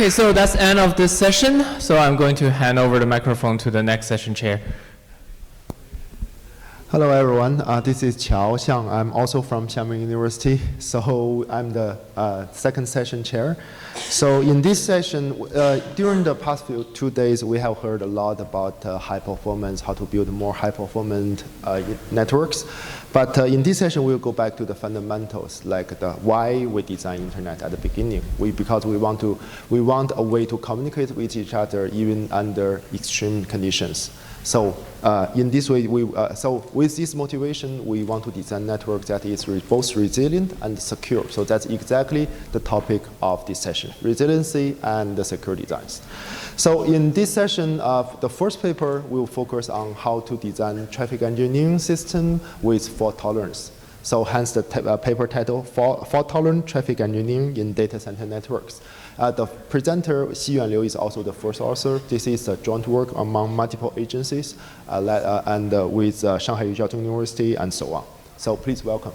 Okay, so that's the end of this session. So I'm going to hand over the microphone to the next session chair. Hello everyone, this is Qiao Xiang. I'm also from Xiamen University, so I'm the second session chair. So in this session, during the past 2 days, we have heard a lot about high performance, how to build more high performance networks. But in this session, we'll go back to the fundamentals, like the why we design internet at the beginning. Because we want a way to communicate with each other even under extreme conditions. So in this way, so with this motivation, we want to design network that is both resilient and secure. So that's exactly the topic of this session, resiliency and the secure designs. So in this session, the first paper will focus on how to design traffic engineering system with fault tolerance. So hence the paper title, Fault-tolerant traffic engineering in data center networks. The presenter, Xiyuan Liu, is also the first author. This is a joint work among multiple agencies and with Shanghai Jiaotong University and so on. So please welcome.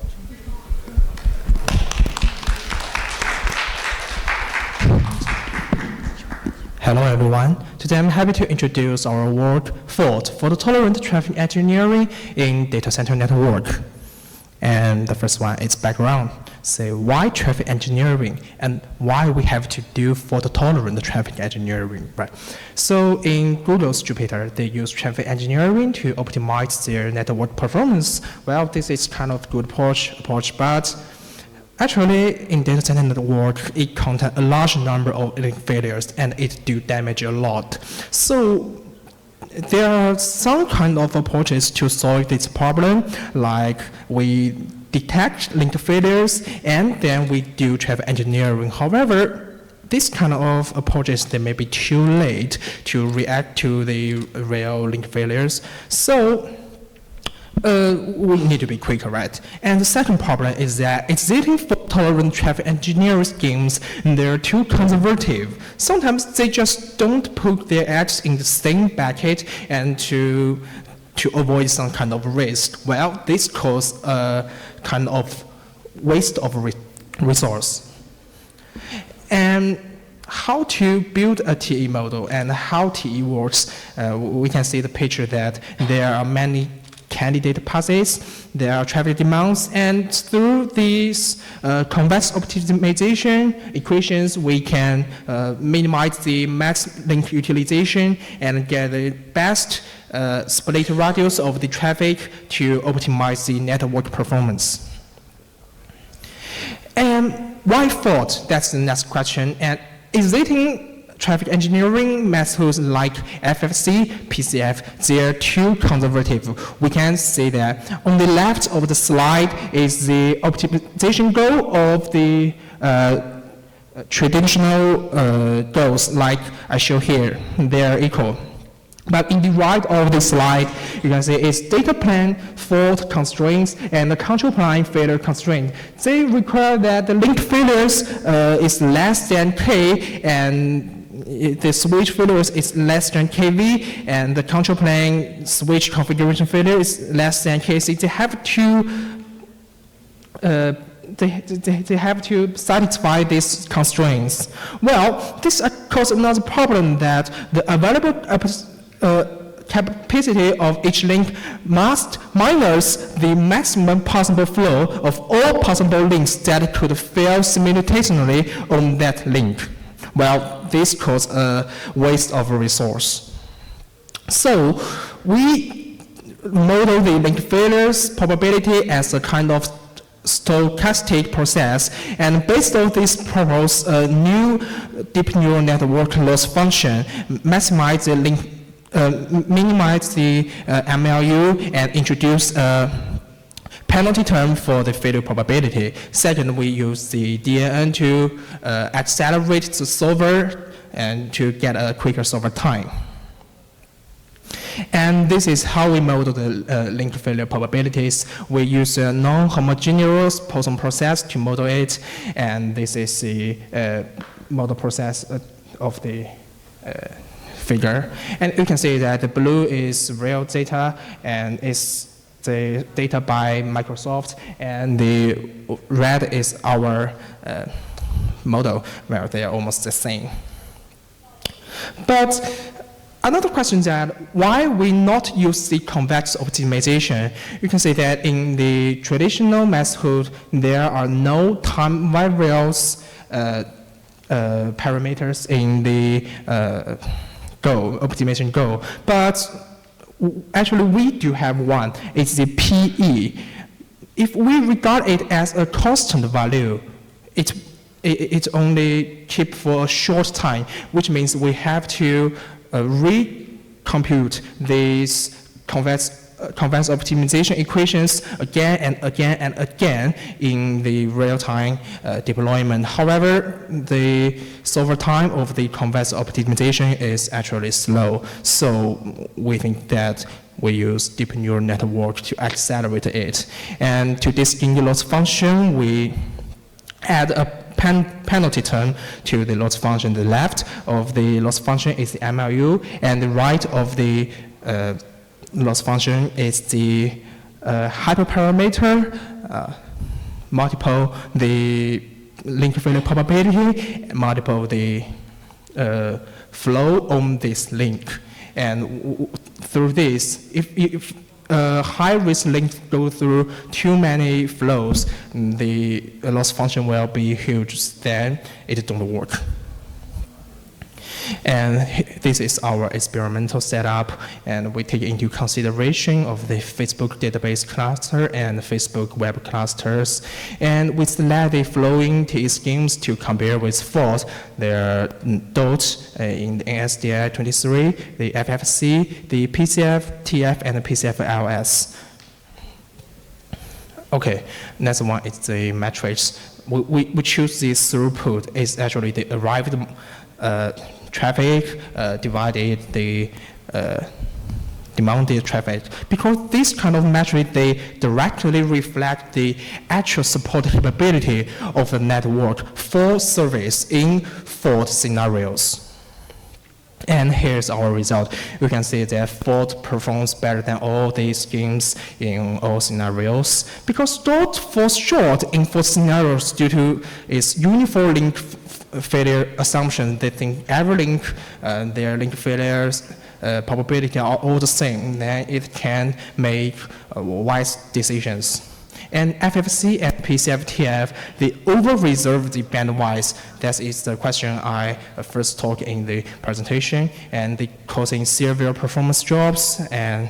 Hello everyone. Today I'm happy to introduce our work, FauTE, fault-tolerant traffic engineering in data center network. And the first one is background. So why traffic engineering and why we have to do fault-tolerant traffic engineering, right? So in Google's Jupyter, they use traffic engineering to optimize their network performance. Well, this is kind of good approach, but actually in data center network, it contains a large number of link failures and it do damage a lot. So there are some kind of approaches to solve this problem, like we detect link failures and then we do traffic engineering. However, this kind of approaches, they may be too late to react to the real link failures. So we need to be quicker, right? And the second problem is that existing fault-tolerant traffic engineering schemes, they're too conservative. Sometimes they just don't put their eggs in the same bucket and to avoid some kind of risk. Well, this causes a kind of waste of resource. And how to build a TE model and how TE works, we can see the picture that there are many candidate paths, there are traffic demands, and through these convex optimization equations, we can minimize the max link utilization and get the best split radius of the traffic to optimize the network performance. And why FauTE? That's the next question. And existing traffic engineering methods like FFC, PCF, they are too conservative. We can say that on the left of the slide is the optimization goal of the traditional goals like I show here. They are equal. But in the right of the slide, you can see it's data plane fault constraints and the control plane failure constraint. They require that the link failures is less than K and the switch failures is less than KV, and the control plane switch configuration failure is less than KC. They have to they have to satisfy these constraints. Well, this causes another problem that the available capacity of each link must minus the maximum possible flow of all possible links that could fail simultaneously on that link. Well, this causes a waste of resource. So we model the link failures probability as a kind of stochastic process, and based on this propose a new deep neural network loss function, maximize the link, minimize the MLU, and introduce a penalty term for the failure probability. Second, we use the DNN to accelerate the solver and to get a quicker solver time. And this is how we model the link failure probabilities. We use a non-homogeneous Poisson process to model it, and this is the model process of the figure. And you can see that the blue is real data and is the data by Microsoft, and the red is our model, where they are almost the same. But another question is that why we not use the convex optimization? You can say that in the traditional method, there are no time variables parameters in the optimization goal. But actually, we do have one. It's the PE. If we regard it as a constant value, it only keep for a short time, which means we have to recompute these convex optimization equations again and again and again in the real-time deployment. However, the solver time of the convex optimization is actually slow, so we think that we use deep neural network to accelerate it. And to this skin loss function, we add a penalty term to the loss function. The left of the loss function is the MLU, and the right of the loss function is the hyperparameter multiple the link failure probability multiple the flow on this link. And through this, if high-risk links go through too many flows, the loss function will be huge, then it don't work. And this is our experimental setup, and we take into consideration of the Facebook database cluster and Facebook web clusters. And we select the flowing T-schemes to compare with FauTE. There are DOT in the NSDI 23, the FFC, the PCF, TF, and the PCF-LS. Okay, next one is the matrix. We choose this throughput. It's actually the arrived traffic divided the demanded traffic. Because this kind of metric, they directly reflect the actual support capability of the network for service in fault scenarios. And here's our result. You can see that FauTE performs better than all these schemes in all scenarios. Because DOT falls short in fault scenarios due to its uniform link failure assumption. They think every link, their link failures probability are all the same, then it can make wise decisions. And FFC and PCF-TF, they over-reserve the bandwidth. That is the question I first talked in the presentation, and they causing severe performance drops and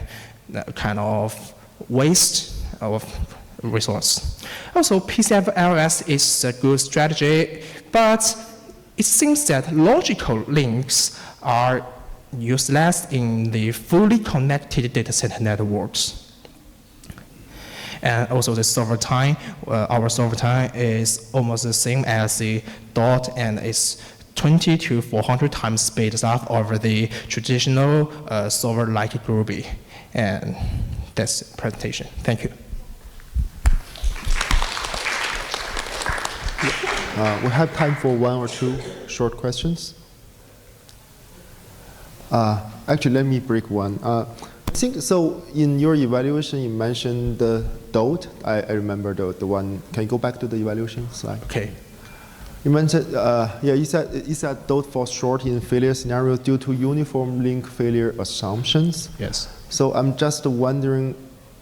kind of waste of resource. Also, PCF-LS is a good strategy, but it seems that logical links are useless in the fully connected data center networks. And also the solver time, our solver time is almost the same as the DOT, and it's 20 to 400 times speeds up over the traditional solver like Groovy. And that's the presentation. Thank you. We have time for one or two short questions. Actually, let me break one. I think so. In your evaluation, you mentioned the DOT. I remember the one. Can you go back to the evaluation slide? Okay. You mentioned, you said DOT falls short in failure scenarios due to uniform link failure assumptions. Yes. So I'm just wondering,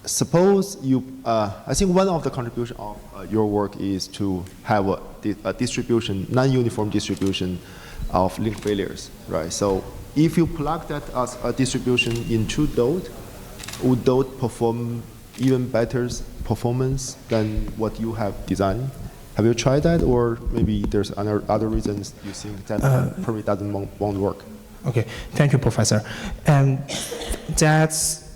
suppose you, I think one of the contributions of your work is to have a distribution, non-uniform distribution of link failures, right? So if you plug that as a distribution into DOT, would DOT perform even better performance than what you have designed? Have you tried that, or maybe there's other reasons you think that probably won't work? Okay, thank you, Professor. That's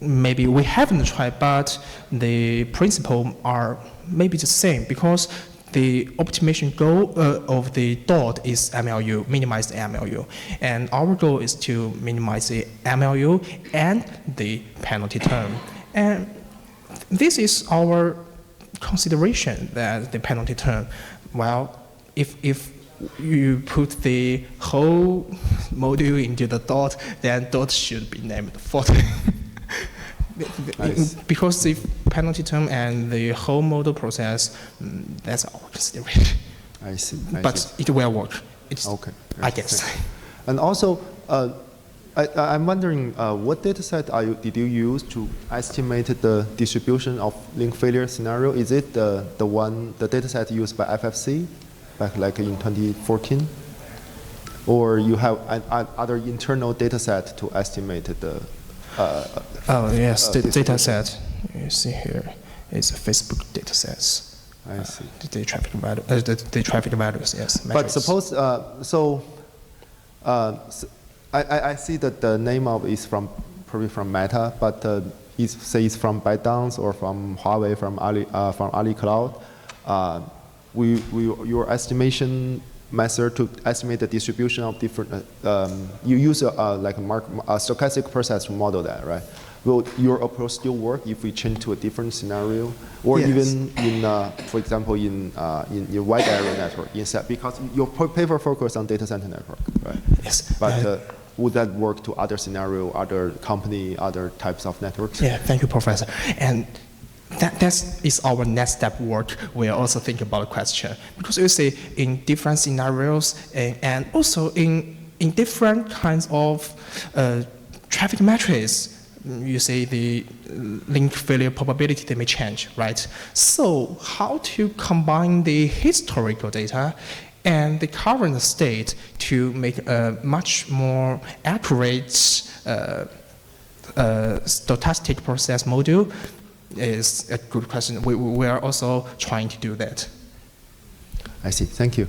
maybe we haven't tried, but the principle are maybe the same, because the optimization goal of the DOT is MLU, minimize the MLU. And our goal is to minimize the MLU and the penalty term. And this is our consideration, that the penalty term, well, if you put the whole module into the DOT, then DOT should be named FauTE. Because the penalty term and the whole model process, that's our consideration. I see. But it will work. It's, okay. I guess. And also, I'm wondering what dataset did you use to estimate the distribution of link failure scenario? Is it the dataset used by FFC back like in 2014? Or you have other internal dataset to estimate the oh yes, the dataset you see here is a Facebook dataset. I see. The traffic value, the traffic values, yes. But metrics. suppose, I see that the name of is probably from Meta, but say it's from ByteDance or from Huawei, from Ali Cloud. Your estimation method to estimate the distribution of different, you use a stochastic process to model that, right? Will your approach still work if we change to a different scenario, or yes. even in, for example, in your wide area network instead? Because your paper focus on data center network, right? Yes. But would that work to other scenario, other company, other types of networks? Yeah. Thank you, Professor. And that is our next step work. We are also thinking about the question because you see in different scenarios and also in different kinds of traffic metrics. You say the link failure probability, they may change, right? So how to combine the historical data and the current state to make a much more accurate stochastic process model is a good question. We are also trying to do that. I see. Thank you.